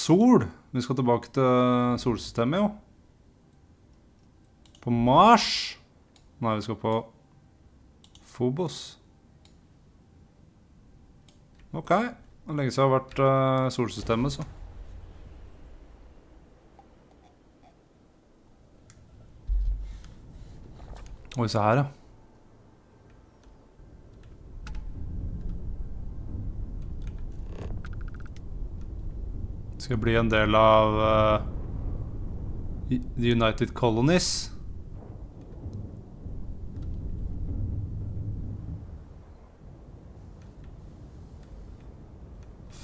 Sol. Vi skal tilbake til solsystemet, jo. På Mars. Nei, vi skal på Phobos. Ok. Det er lenge siden jeg har vært solsystemet, så. Oi, se her, ja. Skal bli en del av The United Colonies.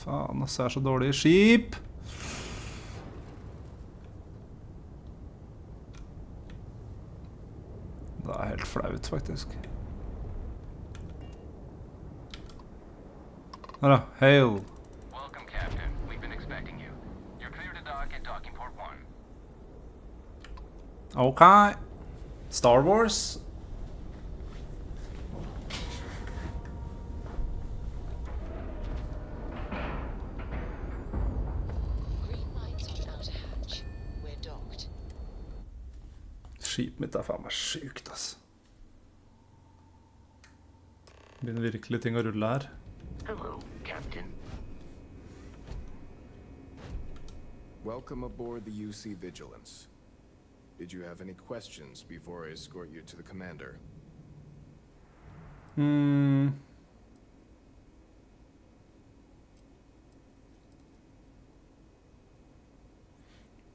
Faen, ass, det er så dårlige skip. Det er helt flaut, faktisk. Her da, hail. Welcome, Captain. We've been expecting you. You're clear to dock at docking port 1. Ok. Star Wars. Green lights on outer hatch. We're docked. Skipet mitt er faen meg sykt, ass. Begynner virkelig ting å rulle her. Hello, Captain. Welcome aboard the UC Vigilance. Did you have any questions before I escort you to the commander?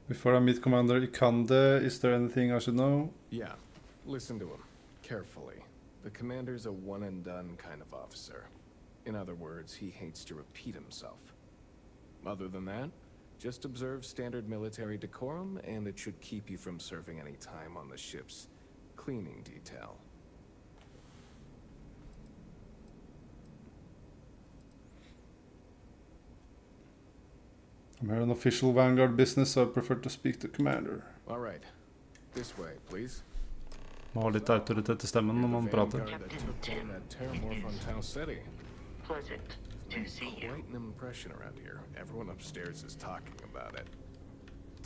Before I meet Commander Ikande, is there anything I should know? Yeah, listen to him carefully. The commander's a one-and-done kind of officer. In other words, he hates to repeat himself. Other than that, just observe standard military decorum, and it should keep you from serving any time on the ship's cleaning detail. I'm here on official Vanguard business, so I prefer to speak to Commander. All right, this way, please. Må ha litt autoritet i stemmen når man prater. Vanguard that took down that terramorph on Tau City. Pleasant to see you. Quite an impression around here. Everyone upstairs is talking about it.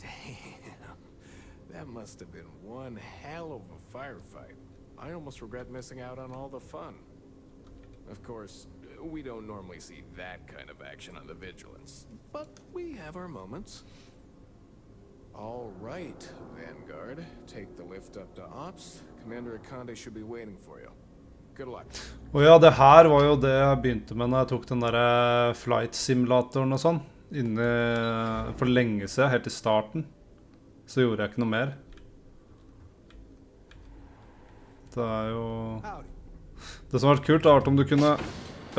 Damn. That must have been one hell of a firefight. I almost regret missing out on all the fun. Of course, we don't normally see that kind of action on the Vigilance, but we have our moments. All right, Vanguard. Take the lift up to Ops. Commander Ikande should be waiting for you. Good luck. Og ja, det her var jo det jeg begynte med når jeg tok den der flight simulatoren og sånn. For lenge siden, helt i starten. Så gjorde jeg ikke noe mer. Det er jo... Det som har vært kult har vært om du kunne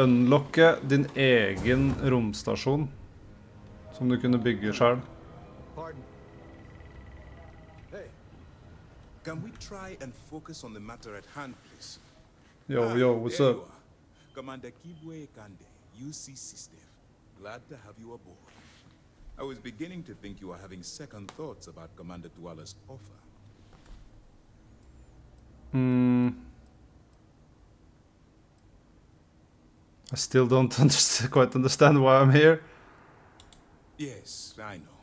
unlocke din egen romstasjon. Som du kunne bygge selv. Pardon. Hey, can we try and focus on the matter at hand, please? Yo, what's there up? you are. Commander Kibwe Kande, UC System. Glad to have you aboard. I was beginning to think you were having second thoughts about Commander Tuala's offer. I still don't quite understand why I'm here. Yes, I know.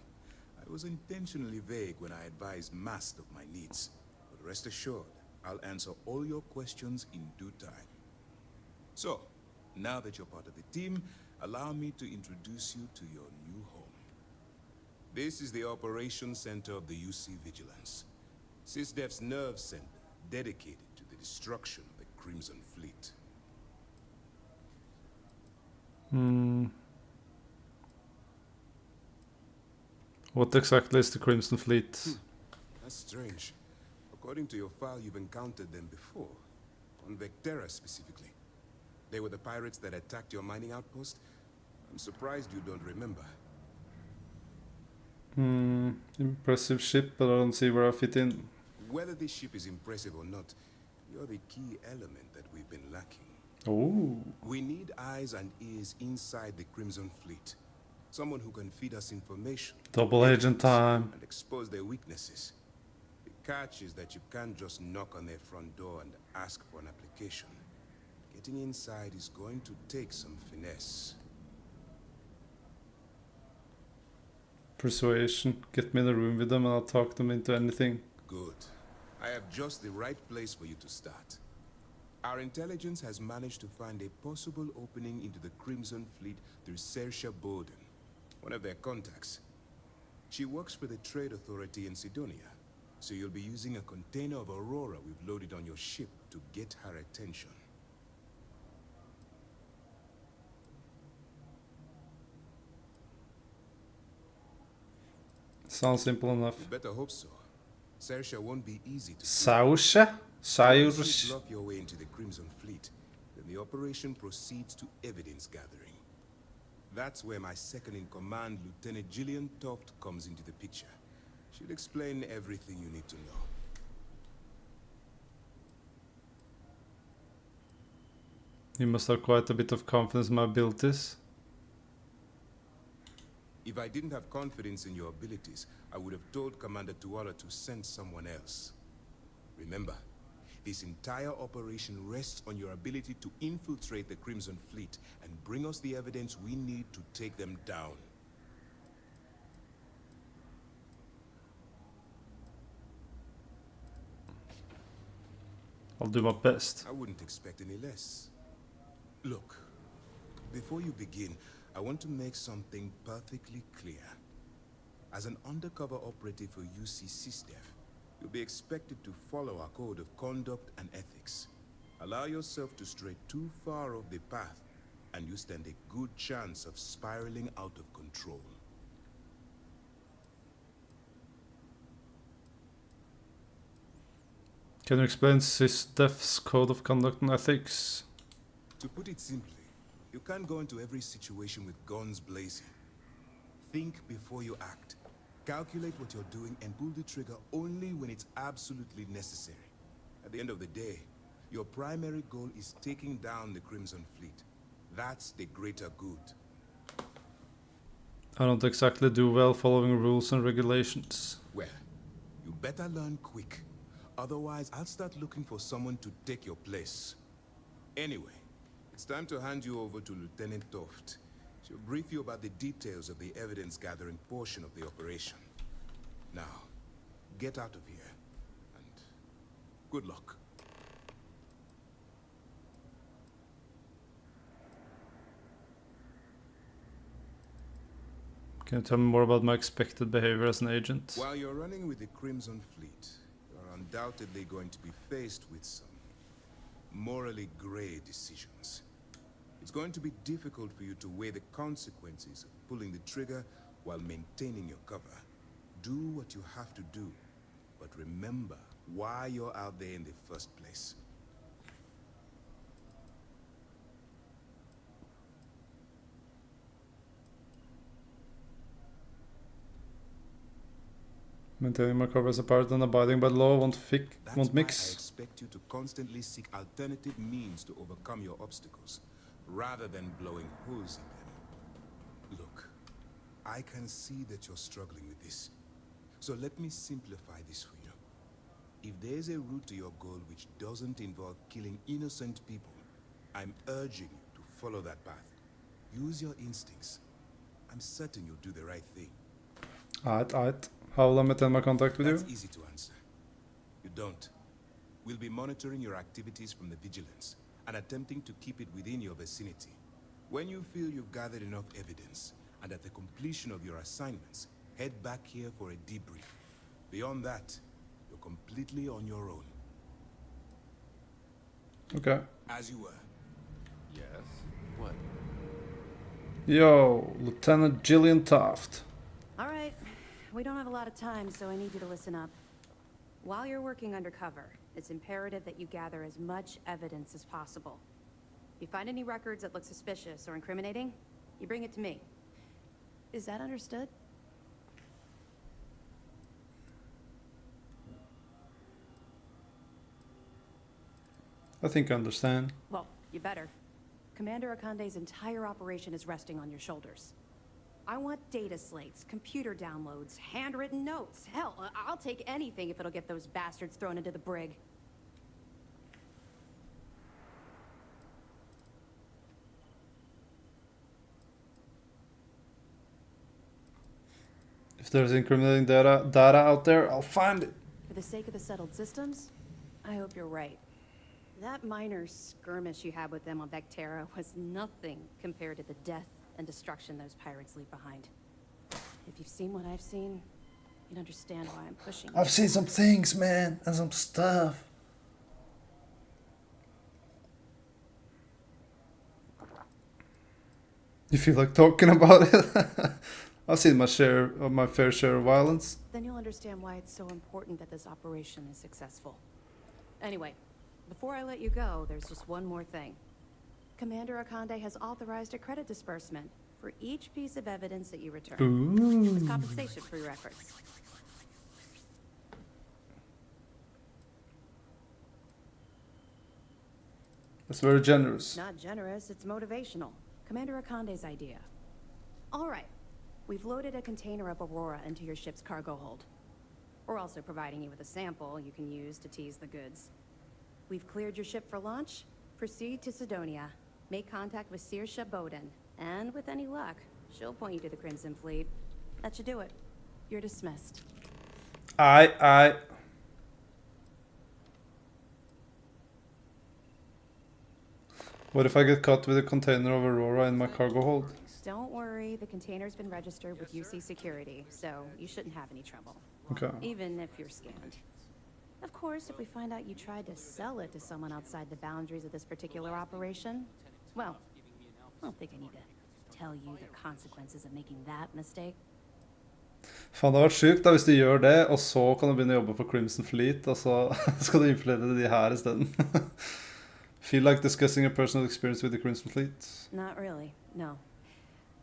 I was intentionally vague when I advised Mast of my needs. But rest assured, I'll answer all your questions in due time. So, now that you're part of the team, allow me to introduce you to your new home. This is the operations center of the UC Vigilance. SysDef's nerve center, dedicated to the destruction of the Crimson Fleet. What exactly is the Crimson Fleet? That's strange. According to your file, you've encountered them before. On Vectera specifically. They were the pirates that attacked your mining outpost. I'm surprised you don't remember. Impressive ship, but I don't see where I fit in. Whether this ship is impressive or not, you're the key element that we've been lacking. Oh. We need eyes and ears inside the Crimson Fleet. Someone who can feed us information. Double agent time. And expose their weaknesses. The catch is that you can't just knock on their front door and ask for an application. Getting inside is going to take some finesse. Persuasion. Get me in a room with them and I'll talk them into anything. Good. I have just the right place for you to start. Our intelligence has managed to find a possible opening into the Crimson Fleet through Saoirse Bowden, one of their contacts. She works for the Trade Authority in Sidonia, so you'll be using a container of Aurora we've loaded on your ship to get her attention. Sounds simple enough. You better hope so. Saoirse won't be easy to Saoirse? Once you Saoirse. bluff your way into the Crimson Fleet, then the operation proceeds to evidence gathering. That's where my second-in-command, Lieutenant Gillian Toft, comes into the picture. She'll explain everything you need to know. You must have quite a bit of confidence in my abilities. If I didn't have confidence in your abilities, I would have told Commander Tuala to send someone else. Remember, this entire operation rests on your ability to infiltrate the Crimson Fleet and bring us the evidence we need to take them down. I'll do my best. I wouldn't expect any less. Look, before you begin, I want to make something perfectly clear. As an undercover operative for UC SysDef, you'll be expected to follow our code of conduct and ethics. Allow yourself to stray too far off the path, and you stand a good chance of spiraling out of control. Can you explain SysDef's code of conduct and ethics? To put it simply, you can't go into every situation with guns blazing. Think before you act. Calculate what you're doing and pull the trigger only when it's absolutely necessary. At the end of the day, your primary goal is taking down the Crimson Fleet. That's the greater good. I don't exactly do well following rules and regulations. Well, you better learn quick. Otherwise, I'll start looking for someone to take your place. Anyway, it's time to hand you over to Lieutenant Toft. She'll brief you about the details of the evidence-gathering portion of the operation. Now, get out of here, and good luck. Can you tell me more about my expected behavior as an agent? While you're running with the Crimson Fleet, you're undoubtedly going to be faced with some morally gray decisions. It's going to be difficult for you to weigh the consequences of pulling the trigger while maintaining your cover. Do what you have to do, but remember why you're out there in the first place. Maintaining my cover as a part and abiding by the law won't That's won't why I mix. expect you to constantly seek alternative means to overcome your obstacles, rather than blowing holes in them. Look, I can see that you're struggling with this. So let me simplify this for you. If there's a route to your goal which doesn't involve killing innocent people, I'm urging you to follow that path. Use your instincts. I'm certain you'll do the right thing. Aight. How will I maintain my contact with That's you? easy to answer. You don't. We'll be monitoring your activities from the Vigilance and attempting to keep it within your vicinity. When you feel you've gathered enough evidence, and at the completion of your assignments, head back here for a debrief. Beyond that, you're completely on your own. Okay. As you were. Yes? What? Yo, Lieutenant Gillian Toft. All right. We don't have a lot of time, so I need you to listen up. While you're working undercover, it's imperative that you gather as much evidence as possible. If you find any records that look suspicious or incriminating, you bring it to me. Is that understood? I think I understand. Well, you better. Commander Akande's entire operation is resting on your shoulders. I want data slates, computer downloads, handwritten notes. Hell, I'll take anything if it'll get those bastards thrown into the brig. If there's incriminating data out there, I'll find it. For the sake of the settled systems, I hope you're right. That minor skirmish you had with them on Vectera was nothing compared to the death and destruction those pirates leave behind. If you've seen what I've seen, you'd understand why I'm pushing. I've seen some things, man, and some stuff. You feel like talking about it? I've seen my fair share of violence. Then you'll understand why it's so important that this operation is successful. Anyway, before I let you go, there's just one more thing. Commander Akande has authorized a credit disbursement for each piece of evidence that you return. Ooh. It's compensation for your efforts. That's very generous. Not generous, it's motivational. Commander Akande's idea. All right. We've loaded a container of Aurora into your ship's cargo hold. We're also providing you with a sample you can use to tease the goods. We've cleared your ship for launch. Proceed to Sidonia. Make contact with Saoirse Bowden. And with any luck, she'll point you to the Crimson Fleet. That should do it. You're dismissed. Aye. What if I get caught with a container of Aurora in my cargo hold? Don't worry, the container's been registered with UC Security, so you shouldn't have any trouble. Okay. Even if you're scanned. Of course, if we find out you tried to sell it to someone outside the boundaries of this particular operation, well, I don't think I need to tell you the consequences of making that mistake. Faen, det har vært sykt da hvis du gjør det, og så kan du begynne å jobbe for Crimson Fleet, og så skal du infiltrere de her i stedet. Feel like discussing your personal experience with the Crimson Fleet? Not really, no.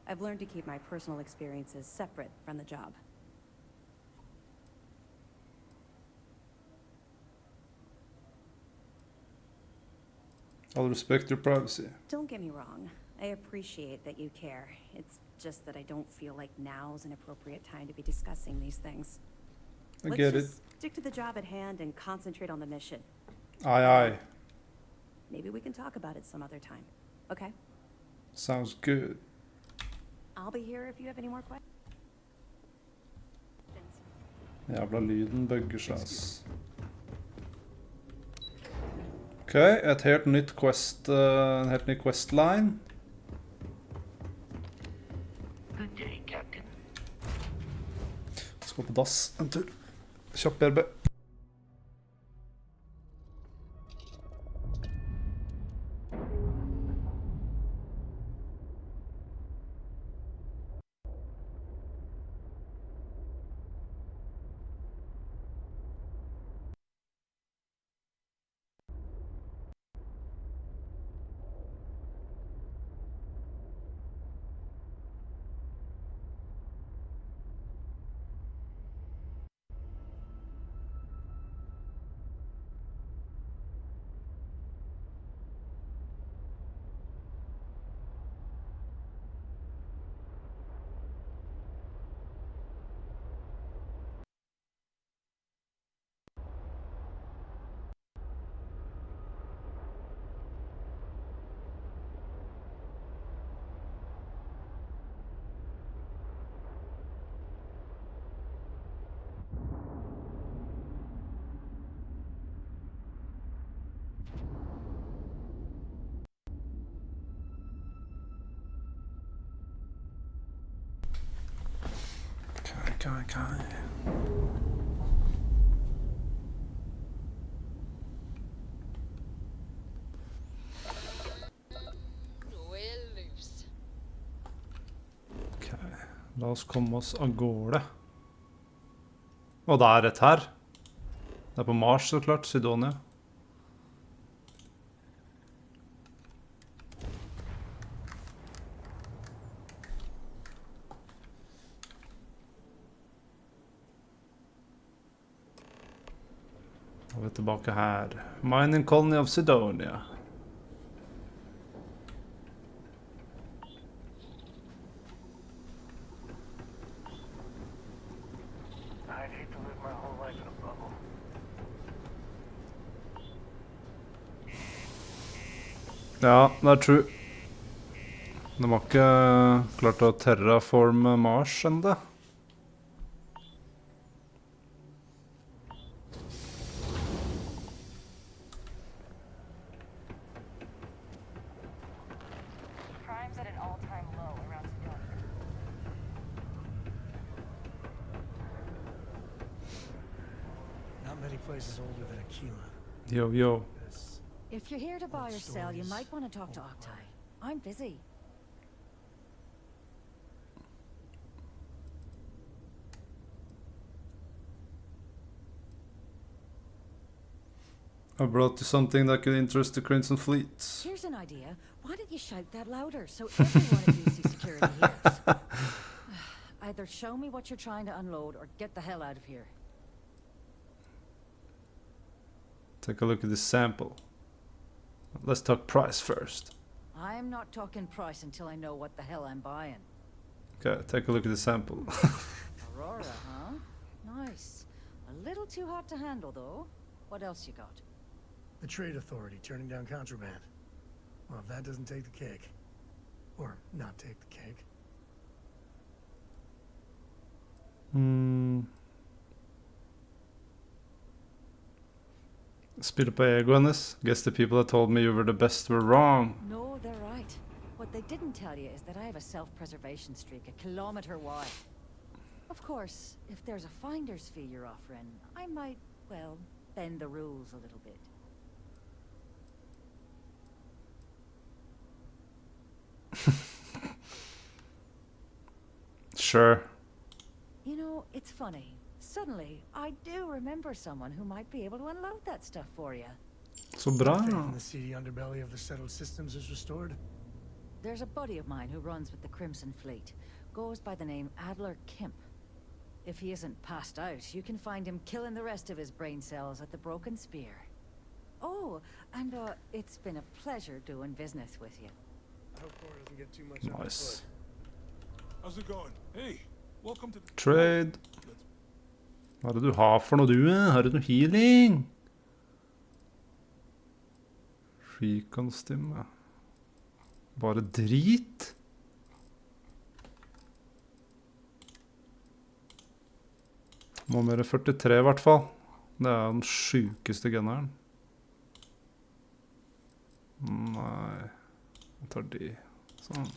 I've learned to keep my personal experiences separate from the job. I'll respect your privacy. Don't get me wrong. I appreciate that you care. It's just that I don't feel like now's an appropriate time to be discussing these things. I Let's get it. just stick to the job at hand and concentrate on the mission. Aye. Maybe we can talk about it some other time. Okay? Sounds good. I'll be here if you have any more questions. Jævla lyden bugger seg, ass. Ok, en helt ny questline. Good day, Captain. Skal på dass en tur. Kjapp BRB. Okay. We're loose. Ok, la oss komme oss av gårde. Og det er rett her. Det er på Mars, så klart, Sidonia. Og vi er tilbake her. Mining Colony of Sidonia. I'd hate to live my whole life in a bubble. Ja, det er true. De har ikke klart å terraforme Mars enda. any places older than Aquila. Yo, yo. This If you're here to buy or sell, you stories, might want to talk to old Octai. I'm busy. I brought you something that could interest the Crimson Fleet. Here's an idea. Why don't you shout that louder so everyone at UC Security hears? Either show me what you're trying to unload or get the hell out of here. Take a look at this sample. Let's talk price first. I'm not talking price until I know what the hell I'm buying. Okay, take a look at the sample. Aurora, huh? Nice. A little too hot to handle, though. What else you got? the Trade Authority turning down contraband. Well, if that doesn't take the cake, or not take the cake. Spyr på egoet hennes. Guess the people that told me you were the best were wrong. No, they're right. What they didn't tell you is that I have a self-preservation streak a kilometer wide. Of course, if there's a finder's fee you're offering, I might, well, bend the rules a little bit. Sure. You know, it's funny. Suddenly, I do remember someone who might be able to unload that stuff for you. Så bra. Faith in the seedy underbelly of the settled systems is restored. There's a buddy of mine who runs with the Crimson Fleet. Goes by the name Adler Kemp. If he isn't passed out, you can find him killing the rest of his brain cells at the Broken Spear. Oh, and it's been a pleasure doing business with you. I hope Cora doesn't get too much on her Nice. foot. How's it going? Hey, welcome to the Trade. Hva er det du har for noe, du? Har du noe healing? Recon-stimme. Bare drit. Må mer 43 i hvert fall. Det er den sykeste gunneren. Nei. Jeg tar de. Sånn.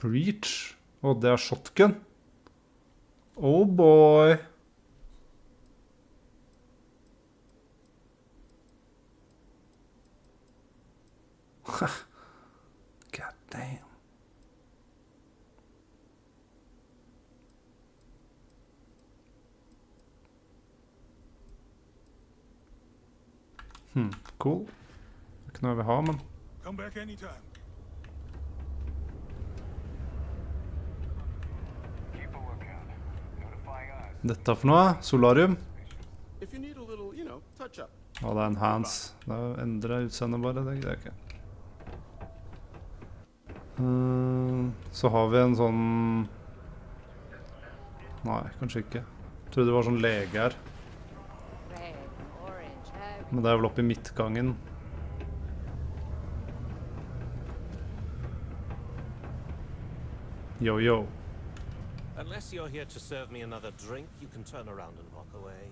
Breach. Å, det er shotgun. Oh boy. God damn. Cool. Det er ikke noe jeg vil ha, men Come back anytime. Keep a lookout. Notifying us. dette for noe? Solarium? If you need a little, you know, touch up. Å, det er en hands. Da endrer jeg utseendet bare, det greier jeg ikke. Så har vi en sånn... Nei, kanskje ikke. Jeg trodde det var sånn lege her. Men det er vel oppe i midtgangen. Yo, yo. Unless you're here to serve me another drink, you can turn around and walk away.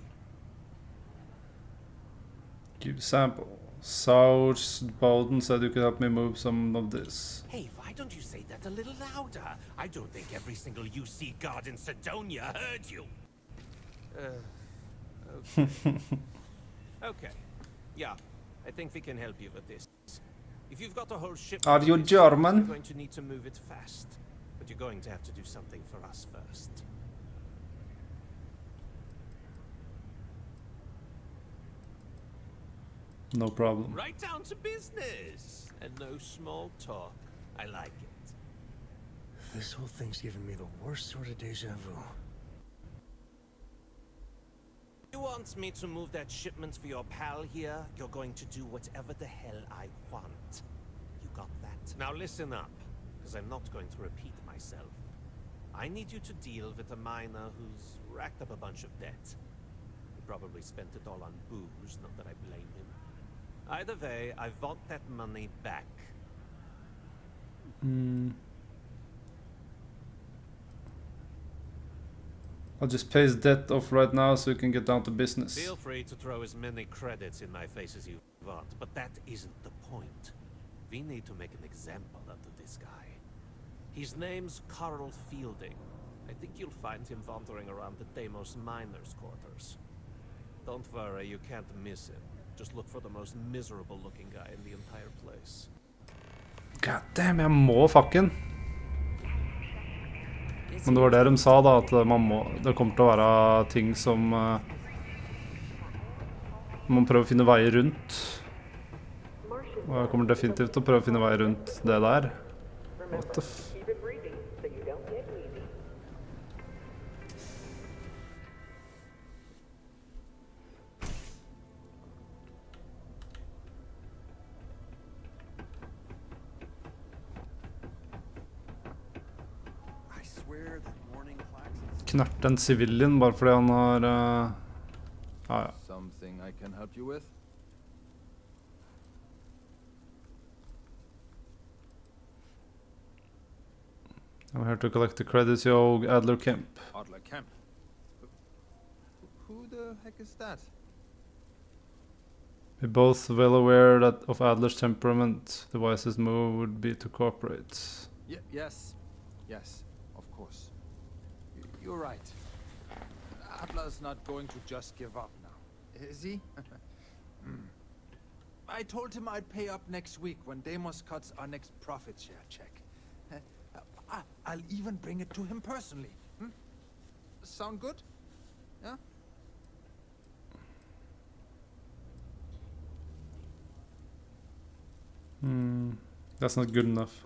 Give sample. South Bowden said you could help me move some of this. Hey, why don't you say that a little louder? I don't think every single UC guard in Sidonia heard you. Okay. Okay. Yeah, I think we can help you with this. If you've got a whole ship, Are you German? You're going to need to move it fast. But you're going to have to do something for us first. No problem. Right down to business. And no small talk. I like it. This whole thing's giving me the worst sort of deja vu. You want me to move that shipment for your pal here? You're going to do whatever the hell I want. You got that? Now listen up, because I'm not going to repeat myself. I need you to deal with a miner who's racked up a bunch of debt. He probably spent it all on booze, not that I blame him. Either way, I want that money back. I'll just pay his debt off right now so we can get down to business. Feel free to throw as many credits in my face as you want, but that isn't the point. We need to make an example out of this guy. His name's Carl Fielding, I think you'll find him wandering around the Deimos miners' quarters. Don't worry, you can't miss him. Just look for the most miserable-looking guy in the entire place. God damn, jeg må fucken. Men det var det de sa da, at det kommer til å være ting som man prøver å finne veier rundt. Og jeg kommer definitivt til å prøve å finne veier rundt det der. What the f... Knerte en civilian bare fordi han har... ja. Something I can help you with? I'm here to collect the credits, yo, Adler Kemp. Adler Kemp? Who the heck is that? We're both well aware that of Adler's temperament, the wisest move would be to cooperate. Yes, of course. You're right. Adler's not going to just give up now, is he? I told him I'd pay up next week when Deimos cuts our next profit share check. I'll even bring it to him personally. Sound good? Yeah? That's not good enough.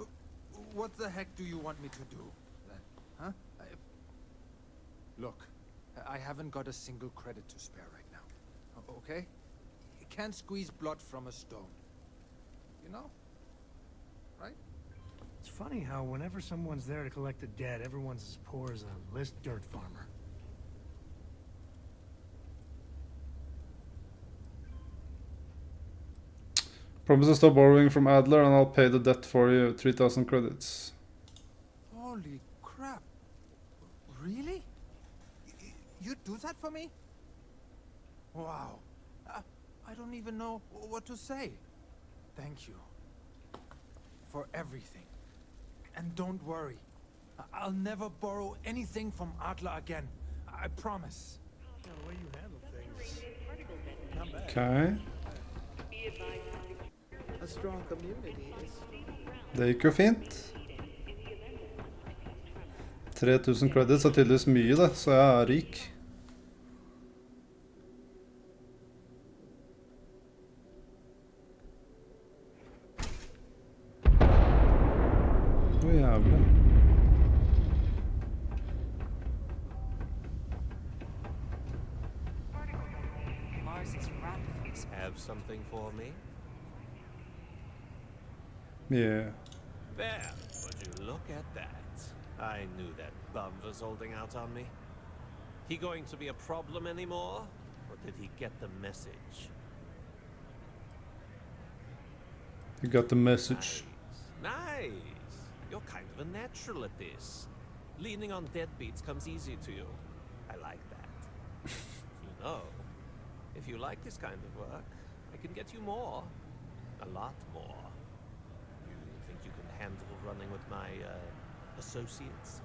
What the heck do you want me to do? Huh? Look, I haven't got a single credit to spare right now. Okay? You can't squeeze blood from a stone. You know? Right? It's funny how whenever someone's there to collect the debt, everyone's as poor as a list dirt farmer. Promise to stop borrowing from Adler and I'll pay the debt for you, 3,000 credits. Holy crap. Really? You'd do that for me? Wow. I don't even know what to say. Thank you. For everything. And don't worry. I'll never borrow anything from Adler again. I promise. Yeah, the way you handle things. Okay. A strong community is... Det gikk jo fint. 3000 credits er tydeligvis mye det, så jeg er rik. Å jævlig. Have something for me? Yeah. There, would you look at that? I knew that bum was holding out on me. He going to be a problem anymore? Or did he get the message? You got the message. Nice! You're kind of a natural at this. Leaning on deadbeats comes easy to you. I like that. You know, if you like this kind of work, I can get you more. A lot more. You think you can handle running with my, associates?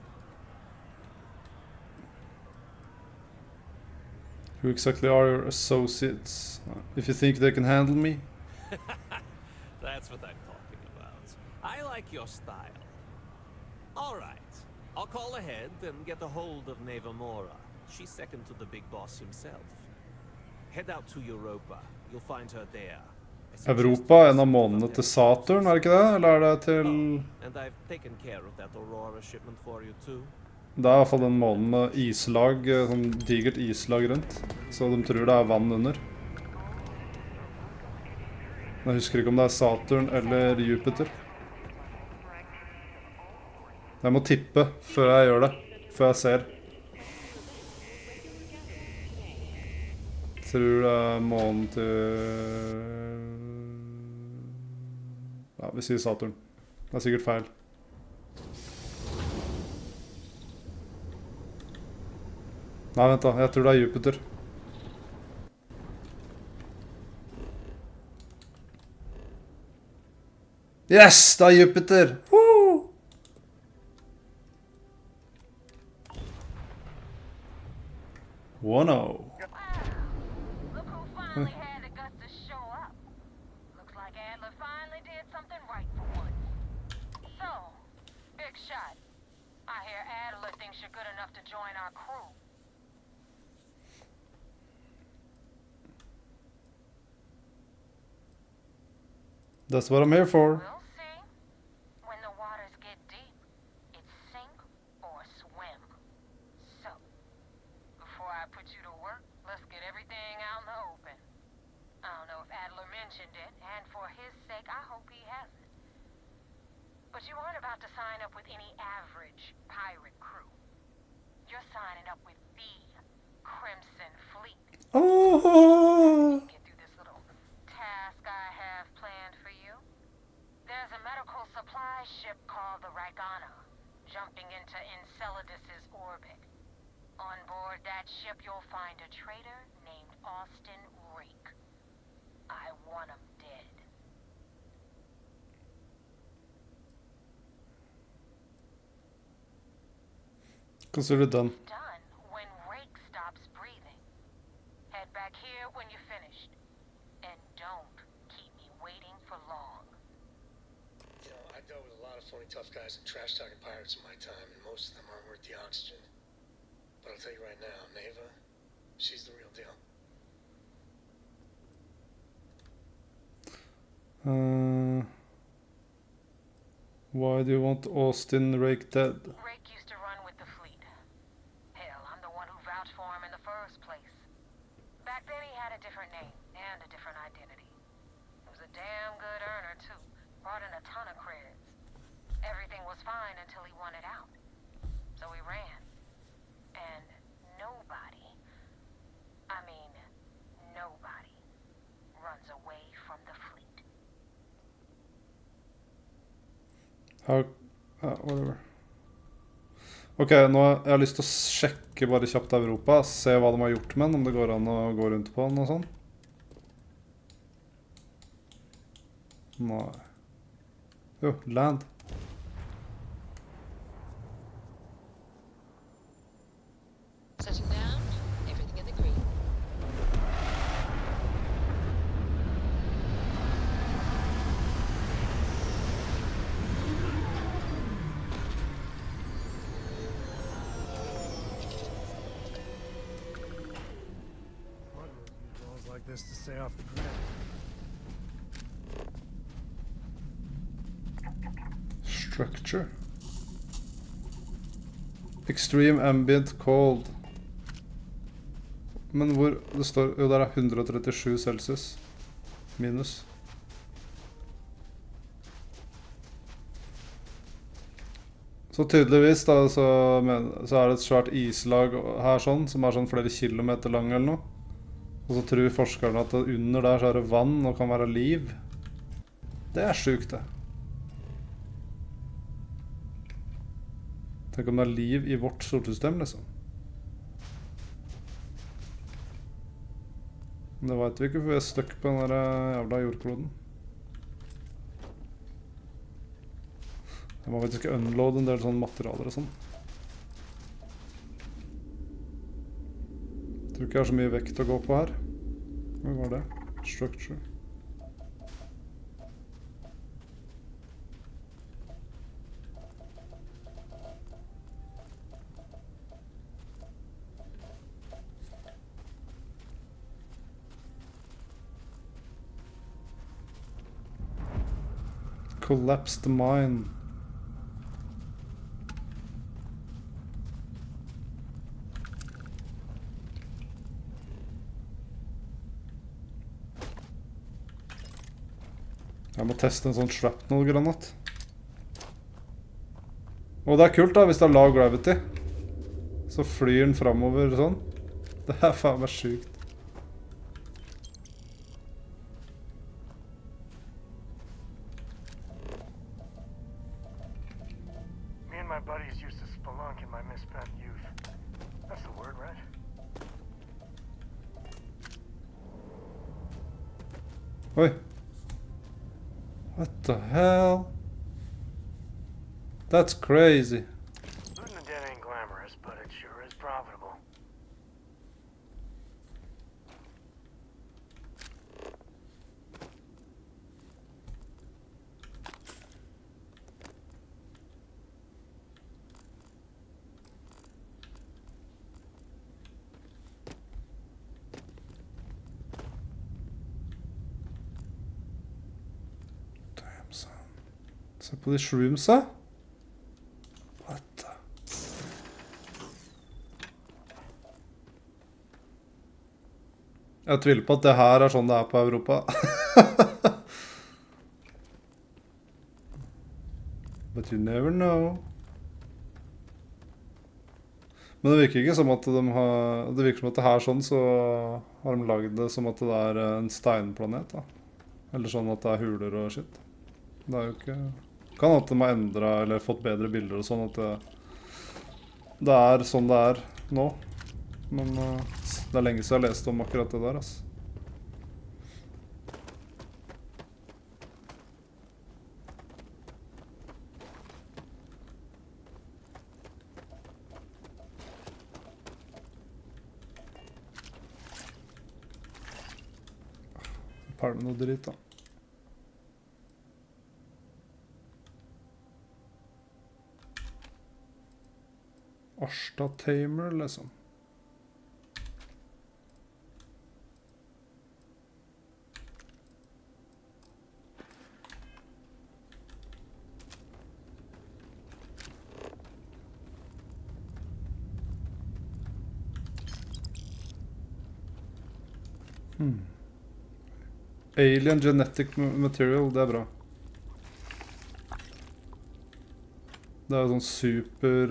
Who exactly are your associates? If you think they can handle me? That's what I'm talking about. I like your style. All right. I'll call ahead and get a hold of Nevamora. She's second to the big boss himself. Head out to Europa. You'll find her there. Europa er en av månedene til Saturn, er det ikke det? Eller er det til... And I've taken care of that Aurora shipment for you too. Det er i hvert fall den måneden med islag, sånn digert islag rundt. Så de tror det er vann under. Jeg husker ikke om det er Saturn eller Jupiter. Jeg må tippe før jeg gjør det. Før jeg ser. Jeg tror det er månen til... Ja, vi sier Saturn. Det er sikkert feil. Nei, vent da. Jeg tror det er Jupiter. Yes! Det er Jupiter! Woo! 1-0. Look who finally had the guts to show up. Looks like Adler finally did something right for once. So, big shot. I hear Adler thinks you're good enough to join our crew. That's what I'm here for. We'll see. When the waters get deep, it's sink or swim. So, before I put you to work, let's get everything out in the open. I don't know if Adler mentioned it, and for his sake, I hope he hasn't. But you aren't about to sign up with any average pirate crew. You're signing up with the Crimson Fleet. Oh. Get through this little task I have planned for you. There's a medical supply ship called the Ragana, jumping into Enceladus's orbit. On board that ship, you'll find a traitor named Austin Rake. I want him dead. Consider done. Done when Rake stops breathing. Head back here when you're finished. And don't keep me waiting for long. You know, I dealt with a lot of phony tough guys and trash-talking pirates in my time, and most of them aren't worth the oxygen. But I'll tell you right now, Neva, she's the real deal. Why do you want Austin Rake dead? Rake used to run with the fleet. Hell, I'm the one who vouched for him in the first place. Back then he had a different name and a different identity. He was a damn good earner too. Brought in a ton of credits. Everything was fine until he wanted out. So he ran. And nobody, I mean nobody, runs away from the fleet. Whatever. Ok, nå har jeg lyst til å sjekke bare kjapt Europa, se hva de har gjort med den, om det går an å gå rundt på den og sånn. Nei. Jo, land. Setting down, everything in the green. What would use walls like this to stay off the grid? Structure. Extreme ambient cold. Men hvor det står, jo der er 137 Celsius. Minus. Så tydeligvis da, så er det et svært islag her sånn, som er sånn flere kilometer lang eller noe. Og så tror forskerne at under der så er det vann og kan være liv. Det er sjukt det. Tenk om det er liv i vårt solsystem, liksom. Men det vet vi ikke, for vi er stuck på den der jævla jordkloden. Jeg må faktisk unloade en del sånne materialer og sånn. Tror ikke jeg har så mye vekt å gå på her. Hva var det? Structure. Collapsed mine. Jeg må teste en sånn shrapnel-granat. Og det er kult da, hvis det er lav gravity. Så flyr den fremover sånn. Det er faen meg sykt. Me and my buddies used to spelunk in my misspent youth. That's the word, right? Oi. What the hell? That's crazy. Looting the dead ain't glamorous, but it sure is profitable. Se på de shroomsa. What the? Jeg tviler på at det her er sånn det er på Europa. But you never know. Men det virker ikke som at de har... Det virker som at det her sånn, så har de laget det som at det er en steinplanet, da. Eller sånn at det er huler og shit. Det er jo ikke... Kan at de har endret, eller fått bedre bilder og sånn, at det er sånn det er nå. Men det er lenge siden jeg har lest om akkurat det der, altså. Palme noe dritt, da. Arsta Tamer, liksom. Alien genetic material, det er bra. Det er jo sånn super...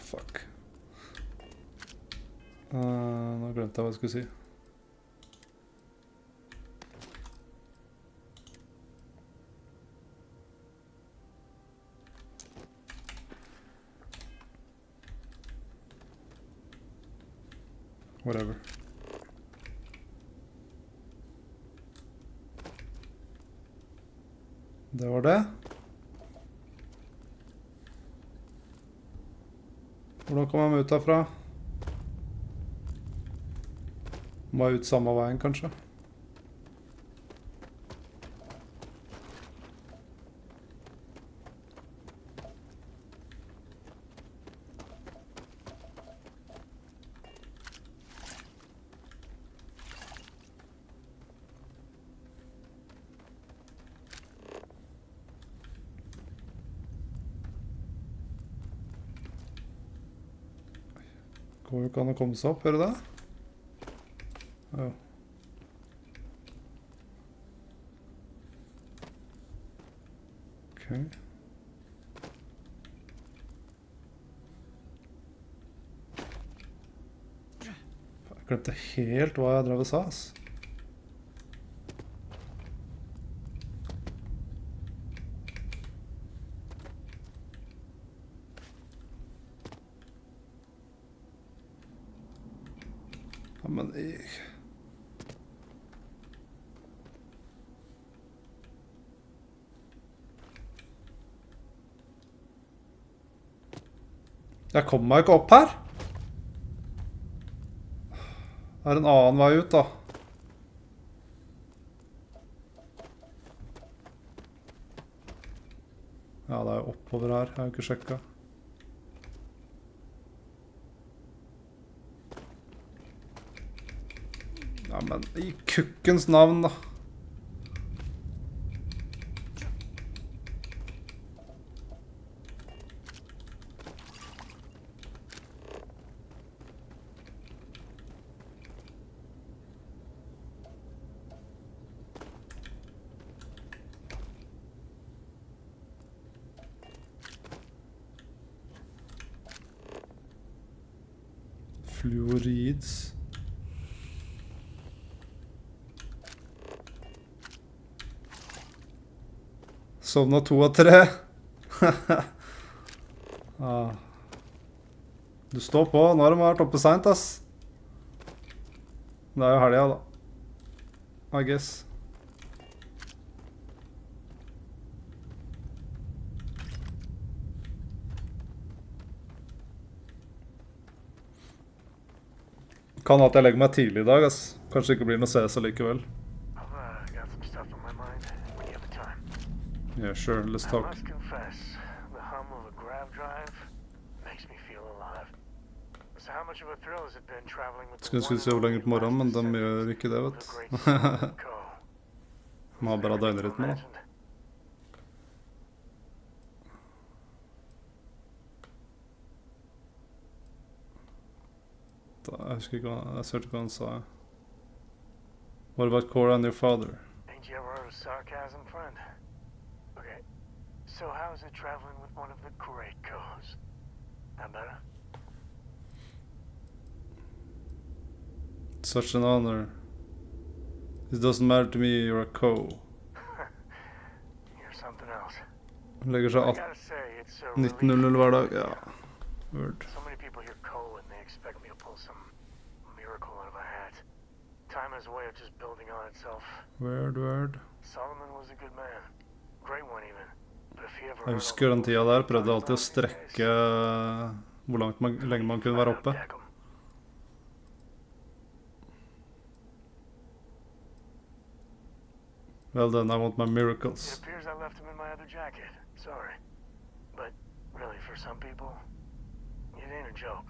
fuck. Nå glemte jeg hva jeg skulle si. Whatever. Det var det. Hvordan kommer man ut herfra? Må jeg ut samme veien, kanskje? Går jo ikke an å komme seg opp, hører du det? Ja. Ok. Jeg glemte helt hva jeg drev og sa, ass. Men jeg kommer meg ikke opp her. Det er en annen vei ut, da. Ja, det er jo oppover her. Jeg har jo ikke sjekket. Ja, men i kukkens navn, da. Fluorids. Sovna 2 av 3. Ah. Du står på. Nå har de vært oppe sent, ass. Det er jo helga, da. I guess. Kan at jeg legger meg tidlig i dag, ass. Kanskje ikke blir noe CS likevel. Yeah, sure, let's talk. I must confess, the hum of a grav drive makes me feel alive. So how much of a thrill has it been traveling with the Skulle se hvor lenge på morgenen, men de gjør ikke det, vet. Må ha bra døgnrytme, da. Jeg husker ikke hva, jeg hørte ikke hva han sa. What about Cora and your father? Ain't you ever heard of sarcasm, friend? Okay, so how is it traveling with one of the great co's? That better? Such an honor. It doesn't matter to me, you're a co. You're something else. Legger seg I gotta say, it's a 19:00 hver dag, ja. Word. So many people hear co and they expect me to pull some miracle out of a hat. Time has a way of just building on itself. Word. Solomon was a good man. Great one even. But if he ever Jeg husker den tida der, prøvde alltid å strekke hvor lenge man kunne være oppe. Well then, I want my miracles. It appears I left him in my other jacket. Sorry. But really, for some people, it ain't a joke.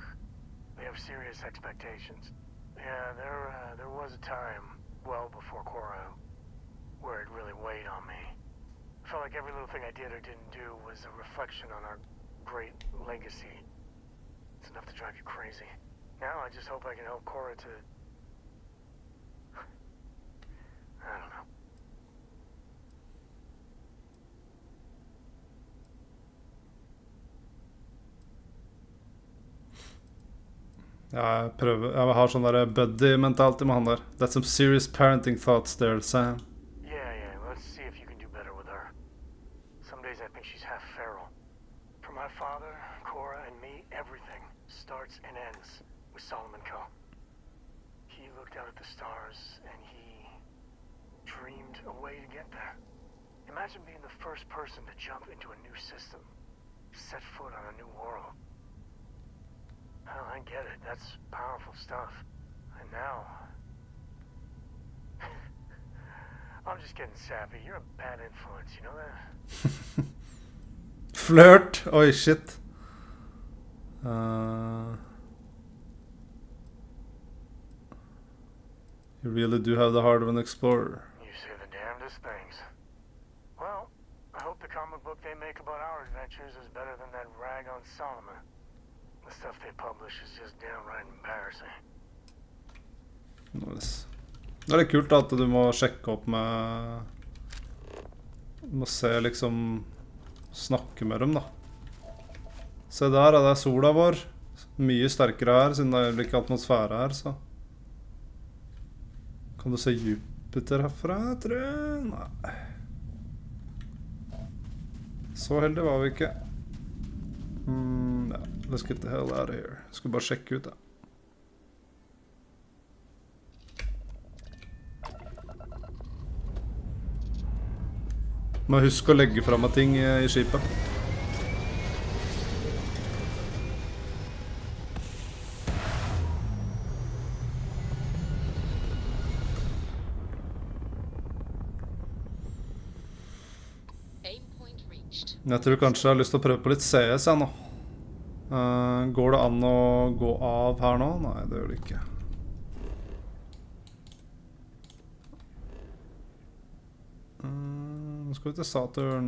They have serious expectations. Yeah, there was a time, well before Cora, where it really weighed on me. I felt like every little thing I did or didn't do was a reflection on our great legacy. It's enough to drive you crazy. Now I just hope I can help Cora to... I don't know. Jeg har sånn der buddy-mentality med han der. That's some serious parenting thoughts there, Sam. Yeah, let's see if you can do better with her. Some days I think she's half feral. For my father, Cora, and me, everything starts and ends with Solomon Co. He looked out at the stars and he dreamed a way to get there. Imagine being the first person to jump into a new system, set foot on a new world. Well, I get it. That's powerful stuff. And now... I'm just getting sappy. You're a bad influence, you know that? Flirt! Oi, shit. You really do have the heart of an explorer. You say the damnedest things. Well, I hope the comic book they make about our adventures is better than that rag on Solomon. The stuff they publish is just downright embarrassing. Nice. Det er litt kult at du må sjekke opp med... Du må se liksom... Snakke med dem da. Se der, det er sola vår. Mye sterkere her, siden det er ikke atmosfære her, så... Kan du se Jupiter herfra, tror jeg? Nei. Så heldig var vi ikke. Ja, let's get the hell out of here. Jeg skal bare sjekke ut da. Må huske å legge frem av ting i skipet. Jeg tror kanskje jeg har lyst til å prøve på litt CS jeg nå. Går det an å gå av her nå? Nei, det gjør det ikke. Nå skal vi til Saturn.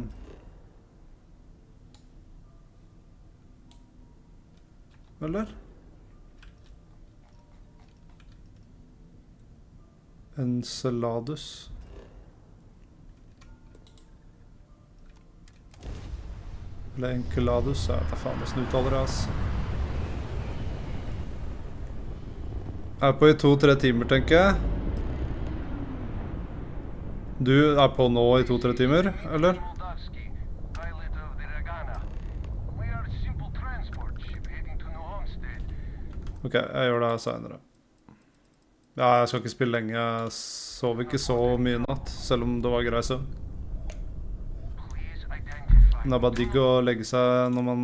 Eller? Enceladus. Eller Enceladus, jeg vet da faen hvordan uttaler det, ass. Jeg er på i 2-3 timer, tenker jeg. Du er på nå i 2-3 timer, eller? Ok, jeg gjør det her senere. Ja, jeg skal ikke spille lenge. Jeg sov ikke så mye i natt, selv om det var grei søvn. Det er bare digg å legge seg når man